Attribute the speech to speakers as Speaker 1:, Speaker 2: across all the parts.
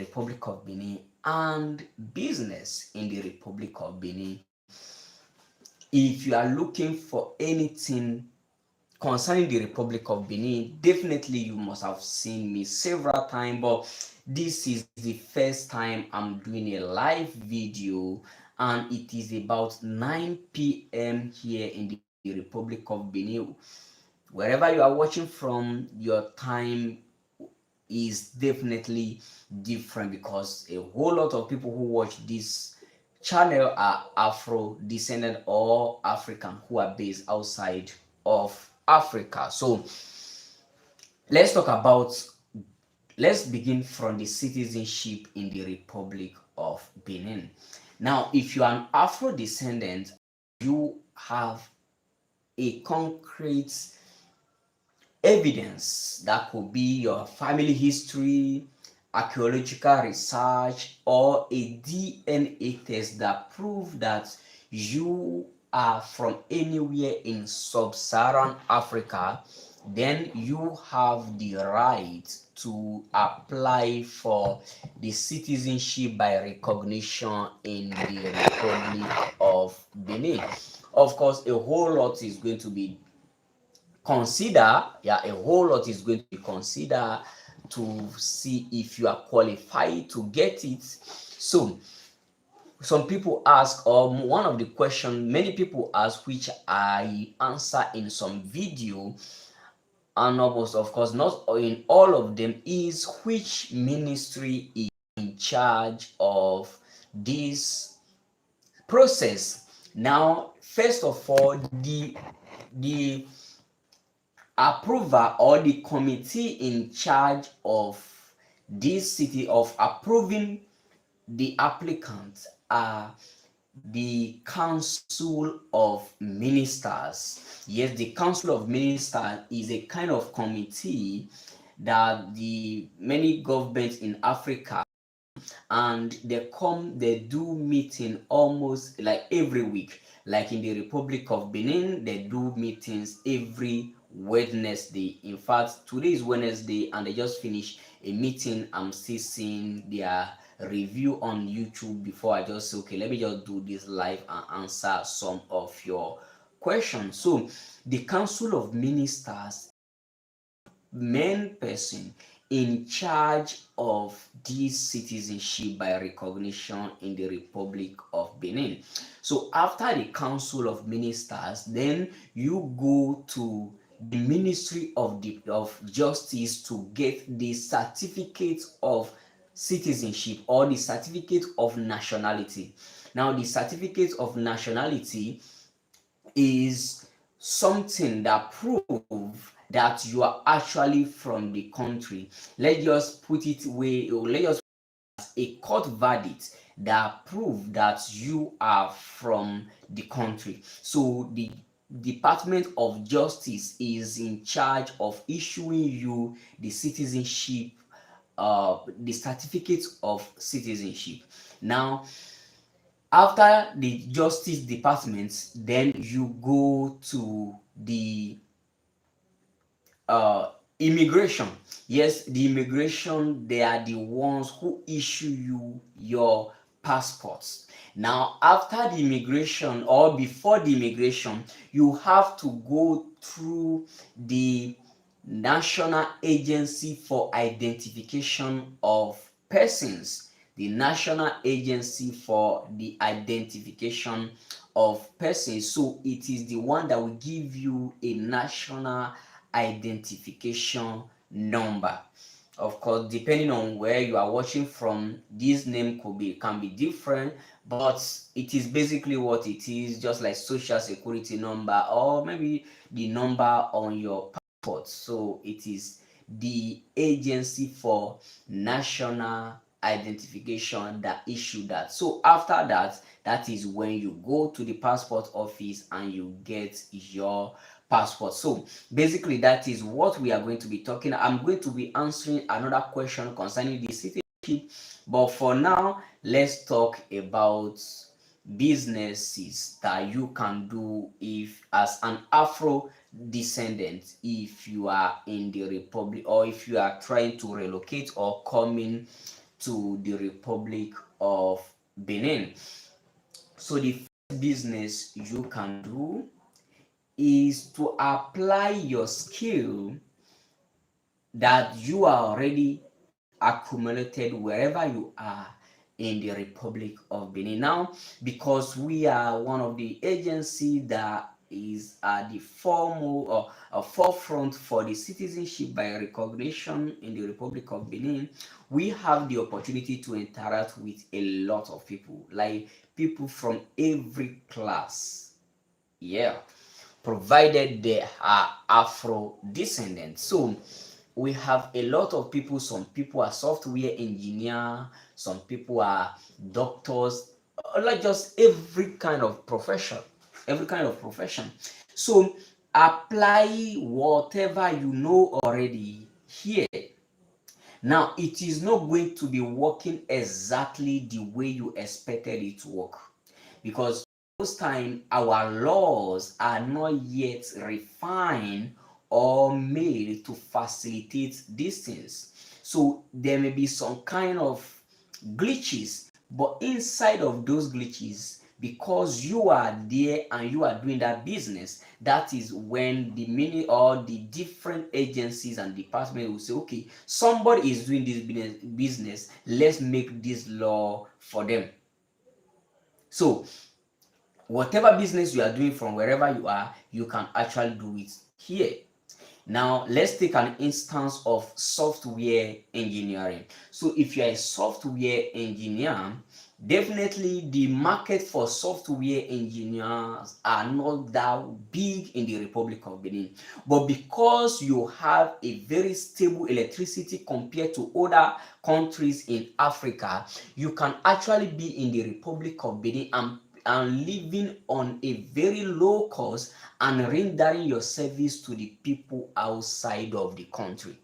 Speaker 1: Republic of Benin and business in the Republic of Benin. If you are looking for anything concerning the Republic of Benin, definitely you must have seen me several times, but this is the first time I'm doing a live video, and it is about 9 p.m. here in the Republic of Benin. Wherever you are watching from, your time is definitely different because a whole lot of people who watch this channel are Afro descendant or African who are based outside of Africa. So let's talk about, let's begin from the citizenship in the Republic of Benin. Now, if you are an Afro descendant, you have a concrete evidence that could be your family history, archaeological research, or a DNA test that prove that you are from anywhere in sub-Saharan Africa, then you have the right to apply for the citizenship by recognition in the Republic of Benin. Of course, a whole lot is going to be consider, yeah, a whole lot is going to be considered to see if you are qualified to get it. So some people ask, or one of the question many people ask, which I answer in some video, and almost, of course, not in all of them, is which ministry is in charge of this process. Now, first of all, the approver or the committee in charge of this city of approving the applicant are the Council of Ministers. Yes, the Council of Ministers is a kind of committee that the many governments in Africa, and they do meeting almost like every week. Like in the Republic of Benin, they do meetings every Wednesday. In fact, today is Wednesday and they just finished a meeting. I'm still seeing their review on YouTube before I just say, okay, let me just do this live and answer some of your questions. So the Council of Ministers, main person in charge of this citizenship by recognition in the Republic of Benin. So after the Council of Ministers, then you go to the Ministry of Justice to get the certificate of citizenship or the certificate of nationality. Now, the certificate of nationality is something that proves that you are actually from the country. Let's just put it way, or let's just a court verdict that prove that you are from the country. So the Department of Justice is in charge of issuing you the citizenship, the certificate of citizenship. Now, after the Justice Department, then you go to the immigration. Yes, the immigration, they are the ones who issue you your passports. Now, after the immigration or before the immigration, you have to go through the National Agency for Identification of Persons. The National Agency for the Identification of Persons. So it is the one that will give you a national identification number. Of course, depending on where you are watching from, this name can be different, but it is basically what it is, just like social security number or maybe the number on your passport. So it is the Agency for National Identification that issue that. So after that, that is when you go to the passport office and you get your passport. So basically that is what we are going to be talking. I'm going to be answering another question concerning the citizenship, but for now let's talk about businesses that you can do if as an Afro descendant, if you are in the Republic or if you are trying to relocate or coming to the Republic of Benin. So the first business you can do is to apply your skill that you are already accumulated wherever you are in the Republic of Benin. Now, because we are one of the agencies that is at the forefront for the citizenship by recognition in the Republic of Benin, we have the opportunity to interact with a lot of people, like people from every class. Yeah, provided they are Afro descendants. So we have a lot of people. Some people are software engineer, some people are doctors, like just every kind of profession. So apply whatever you know already here. Now it is not going to be working exactly the way you expected it to work, because most time our laws are not yet refined or made to facilitate these things. So there may be some kind of glitches, but inside of those glitches, because you are there and you are doing that business, that is when the mini or the different agencies and departments will say, okay, somebody is doing this business, let's make this law for them. So whatever business you are doing from wherever you are, you can actually do it here. Now, let's take an instance of software engineering. So, if you're a software engineer, definitely the market for software engineers are not that big in the Republic of Benin. But because you have a very stable electricity compared to other countries in Africa, you can actually be in the Republic of Benin and living on a very low cost and rendering your service to the people outside of the country.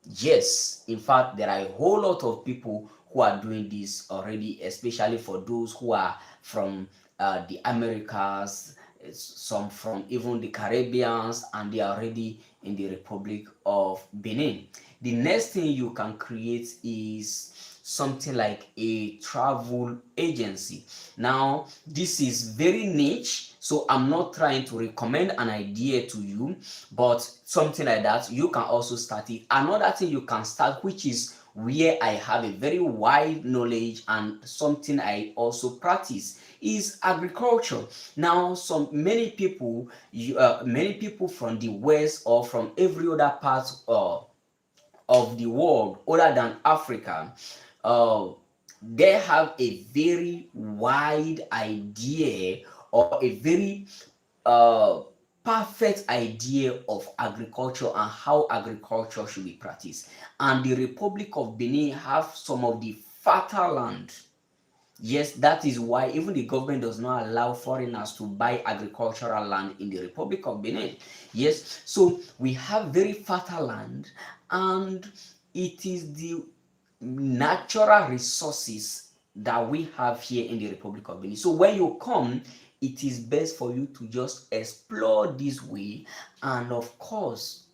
Speaker 1: Yes, in fact, there are a whole lot of people who are doing this already, especially for those who are from the Americas, some from even the Caribbeans, and they are already in the Republic of Benin. The next thing you can create is something like a travel agency. Now, this is very niche, so I'm not trying to recommend an idea to you, but something like that you can also start it. Another thing you can start, which is where I have a very wide knowledge and something I also practice, is agriculture. Now, many people from the west or from every other part of the world other than Africa, uh, they have a very wide idea or a very uh, perfect idea of agriculture and how agriculture should be practiced. And the Republic of Benin have some of the fertile land. Yes, that is why even the government does not allow foreigners to buy agricultural land in the Republic of Benin. Yes, so we have very fertile land, and it is the natural resources that we have here in the Republic of Benin. So when you come, it is best for you to just explore this way, and of course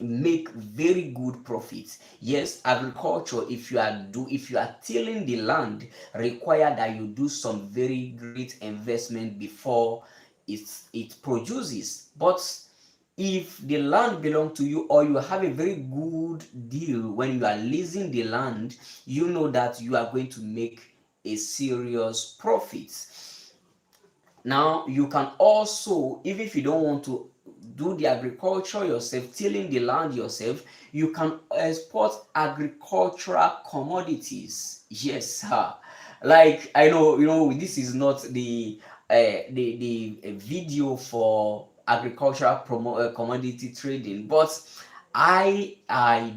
Speaker 1: make very good profits. Yes, agriculture, if you are tilling the land, require that you do some very great investment before it produces. But if the land belongs to you, or you have a very good deal when you are leasing the land, you know that you are going to make a serious profit. Now, you can also, even if you don't want to do the agriculture yourself, tilling the land yourself, you can export agricultural commodities. Yes, sir. Like, I know, this is not the video for agricultural commodity trading, but I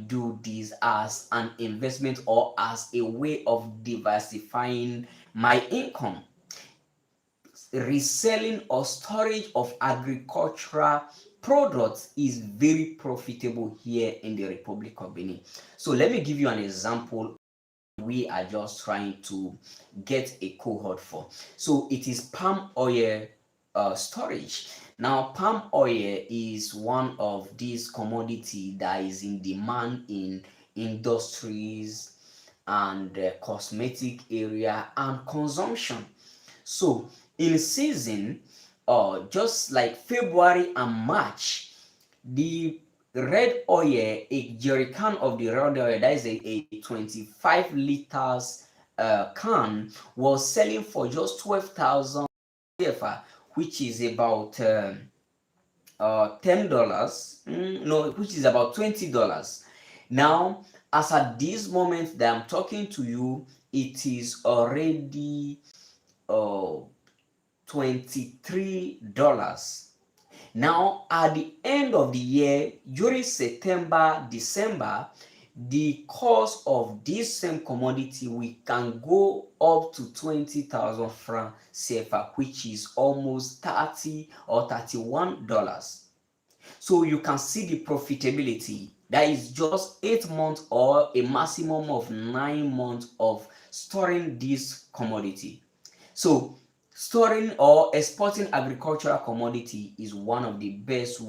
Speaker 1: do this as an investment or as a way of diversifying my income. Reselling or storage of agricultural products is very profitable here in the Republic of Benin. So let me give you an example we are just trying to get a cohort for. So it is palm oil storage. Now, palm oil is one of these commodity that is in demand in industries and cosmetic area and consumption. So in season, just like February and March, the red oil, a jerry can of the red oil, that is a 25 liters can, was selling for just 12,000 CFA, which is about $10. No, which is about $20. Now, as at this moment that I'm talking to you, it is already $23. Now, at the end of the year, during September, December, the cost of this same commodity we can go up to 20,000 francs CFA, which is almost 30 or $31. So you can see the profitability. That is just 8 months or a maximum of 9 months of storing this commodity. So storing or exporting agricultural commodity is one of the best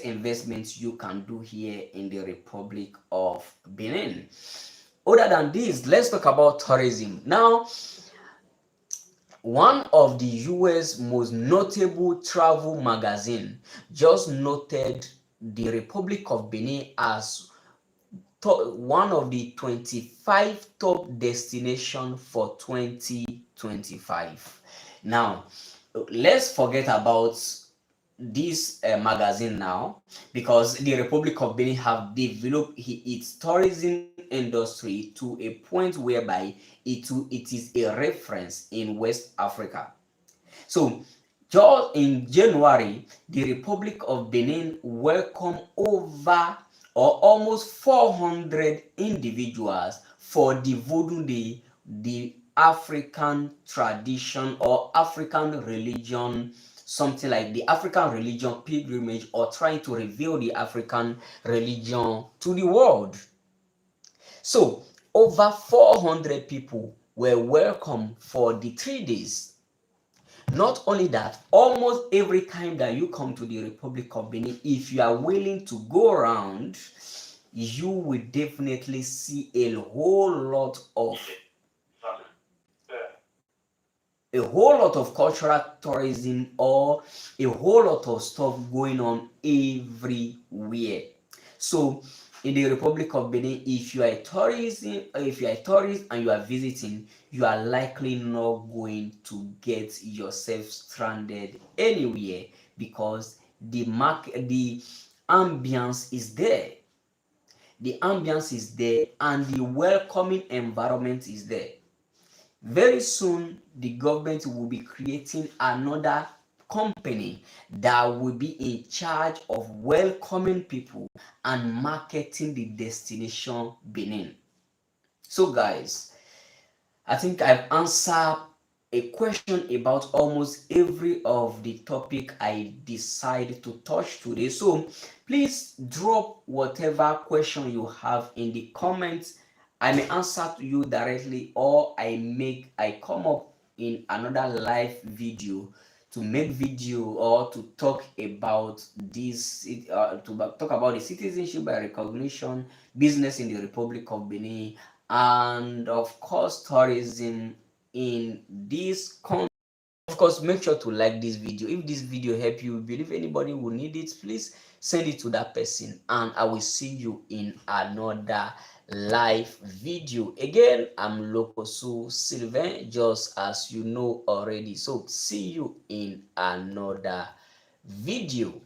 Speaker 1: investments you can do here in the Republic of Benin. Other than this, let's talk about tourism. Now, one of the US most notable travel magazine just noted the Republic of Benin as one of the 25 top destinations for 2025. Now, let's forget about this magazine now, because the Republic of Benin have developed its tourism industry to a point whereby it is a reference in West Africa. So just in January, the Republic of Benin welcomed over or almost 400 individuals for the Vodou Day, the African tradition or African religion, something like the African religion pilgrimage, or trying to reveal the African religion to the world. So over 400 people were welcome for the 3 days. Not only that, almost every time that you come to the Republic of Benin, if you are willing to go around, you will definitely see a whole lot of cultural tourism or a whole lot of stuff going on everywhere. So in the Republic of Benin, if you are a tourist and you are visiting, you are likely not going to get yourself stranded anywhere, because the ambience is there. The ambience is there and the welcoming environment is there. Very soon, the government will be creating another company that will be in charge of welcoming people and marketing the destination Benin. So guys, I think I've answered a question about almost every of the topic I decided to touch today. So please drop whatever question you have in the comments. I may answer to you directly, or I come up in another live video to make video or to talk about this to talk about the citizenship by recognition, business in the Republic of Benin, and of course tourism in this country. Of course, make sure to like this video. If this video help you, believe anybody will need it, please send it to that person, and I will see you in another live video. Again, I'm Lokosu Sylvain, just as you know already. So see you in another video.